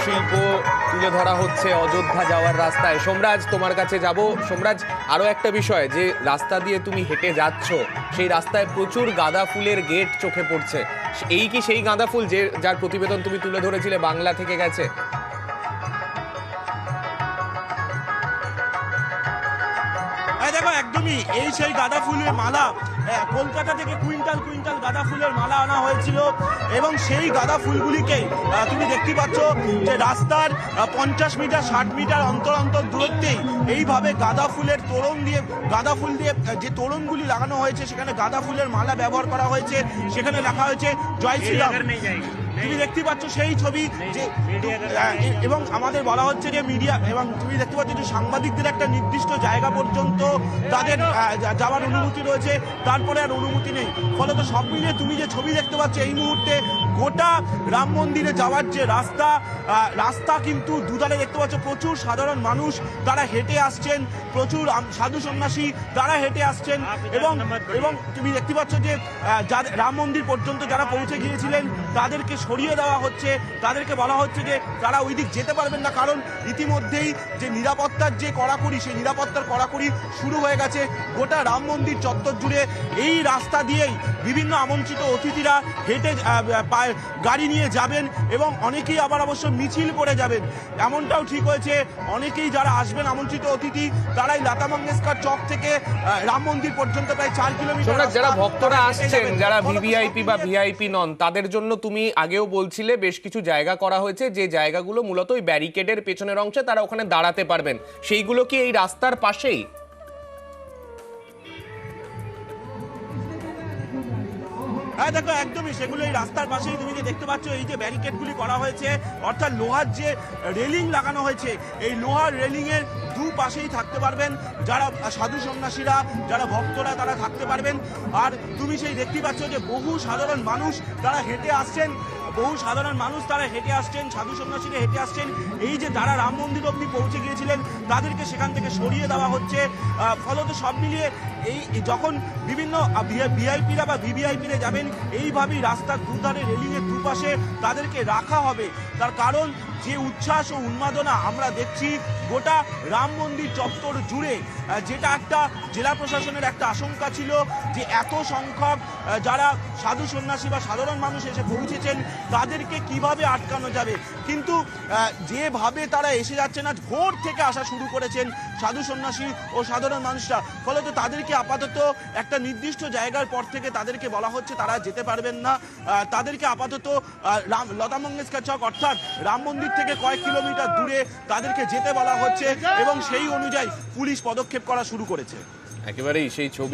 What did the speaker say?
কারুশিল্প তুলে ধরা হচ্ছে অযোধ্যা যাওয়ার রাস্তায়। সোমরাজ, তোমার কাছে যাব। সোমরাজ, আরো একটা বিষয়, যে রাস্তা দিয়ে তুমি হেঁটে যাচ্ছ সেই রাস্তায় প্রচুর গাঁদা ফুলের গেট চোখে পড়ছে। এই কি সেই গাঁদা ফুল যার প্রতিবেদন তুমি তুলে ধরেছিলে বাংলা থেকে গেছে? দেখো, একদমই এই সেই গাঁদা ফুলের মালা। কলকাতা থেকে কুইন্টাল কুইন্টাল গাঁদা ফুলের মালা আনা হয়েছিল এবং সেই গাঁদা ফুলগুলিকে তুমি দেখতে পাচ্ছ যে রাস্তার 50 মিটার 60 মিটার অন্তর অন্তর দূরত্বেই এইভাবে গাঁদা ফুলের তোরণ দিয়ে, গাঁদা ফুল দিয়ে যে তোরণগুলি লাগানো হয়েছে সেখানে গাঁদা ফুলের মালা ব্যবহার করা হয়েছে। সেখানে লেখা হয়েছে জয় শ্রীরাম। তুমি দেখতে পাচ্ছ সেই ছবি যে, এবং আমাদের বলা হচ্ছে যে মিডিয়া, এবং তুমি দেখতে পাচ্ছ যে সাংবাদিকদের একটা নির্দিষ্ট জায়গা পর্যন্ত তাদের যাওয়ার অনুমতি রয়েছে, তারপরে আর অনুমতি নেই। ফলত সব মিলিয়ে তুমি যে ছবি দেখতে পাচ্ছ এই মুহূর্তে গোটা রাম মন্দিরে যাওয়ার যে রাস্তা কিন্তু দুধারে দেখতে পাচ্ছ প্রচুর সাধারণ মানুষ তারা হেঁটে আসছেন, প্রচুর সাধু সন্ন্যাসী তারা হেঁটে আসছেন। এবং তুমি দেখতে পাচ্ছ যে রাম মন্দির পর্যন্ত যারা পৌঁছে গিয়েছিলেন তাদেরকে সরিয়ে দেওয়া হচ্ছে, তাদেরকে বলা হচ্ছে যে তারা ওই দিক যেতে পারবেন না, কারণ ইতিমধ্যেই যে নিরাপত্তার যে কড়াকড়ি, সেই নিরাপত্তার কড়াকড়ি শুরু হয়ে গেছে গোটা রাম মন্দির চত্বর জুড়ে। এই রাস্তা দিয়েই বিভিন্ন আমন্ত্রিত অতিথিরা হেঁটে গাড়ি নিয়ে যাবেন এবং অনেকেই আবার অবশ্য মিছিল করে যাবেন। এমনটাও ঠিক হয়েছে, অনেকেই যারা আসবেন আমন্ত্রিত অতিথি তারাই লতা মঙ্গেশকর চক থেকে রাম মন্দির পর্যন্ত প্রায় 4 কিলোমিটার। যারা ভক্তরা আসছেন, যারা ভিভিআইপি বা ভিআইপি নন, তাদের জন্য তুমি আগেও বলছিলে বেশ কিছু জায়গা করা হয়েছে, যে জায়গাগুলো মূলত ওই ব্যারিকেডের পেছনের অংশে তারা ওখানে দাঁড়াতে পারবেন। সেইগুলো কি এই রাস্তার পাশেই? হ্যাঁ দেখো, একদমই সেগুলো এই রাস্তার পাশেই। তুমি যে দেখতে পাচ্ছ এই যে ব্যারিকেডগুলি করা হয়েছে, অর্থাৎ লোহার যে রেলিং লাগানো হয়েছে, এই লোহার রেলিং এর দুপাশেই থাকতে পারবেন যারা সাধু সন্ন্যাসীরা, যারা ভক্তরা তারা থাকতে পারবেন। আর তুমি সেই দেখতে পাচ্ছ যে বহু সাধারণ মানুষ তারা হেঁটে আসছেন, সাধু সন্ন্যাসীরা হেঁটে আসছেন। এই যে যারা রাম মন্দির অবধি পৌঁছে গিয়েছিলেন তাদেরকে সেখান থেকে সরিয়ে দেওয়া হচ্ছে। ফলত সব মিলিয়ে এই যখন বিভিন্ন ভিআইপিরা বা ভিভিআইপিরা যাবেন, এইভাবেই রাস্তার দুধারে রেলিংয়ের দুপাশে তাদেরকে রাখা হবে। তার কারণ যে উচ্ছ্বাস ও উন্মাদনা আমরা দেখছি গোটা রাম মন্দির চত্বর জুড়ে, যেটা একটা জেলা প্রশাসনের একটা আশঙ্কা ছিল যে এত সংখ্যক যারা সাধু সন্ন্যাসী বা সাধারণ মানুষ এসে পৌঁছেছেন তাদেরকে কিভাবে আটকানো যাবে। কিন্তু যেভাবে তারা এসে যাচ্ছে না, ভোর থেকে আসা শুরু করেছেন সাধু সন্ন্যাসী ও সাধারণ মানুষরা, ফলত তাদেরকে আপাতত একটা নির্দিষ্ট জায়গার পর থেকে তাদেরকে বলা হচ্ছে তারা যেতে পারবেন না। তাদেরকে আপাতত লতা মঙ্গেশকর চক অর্থাৎ রাম মন্দির থেকে কয়েক কিলোমিটার দূরে তাদেরকে যেতে বলা হচ্ছে এবং সেই অনুযায়ী পুলিশ পদক্ষেপ করা শুরু করেছে। একেবারেই সেই ছবি।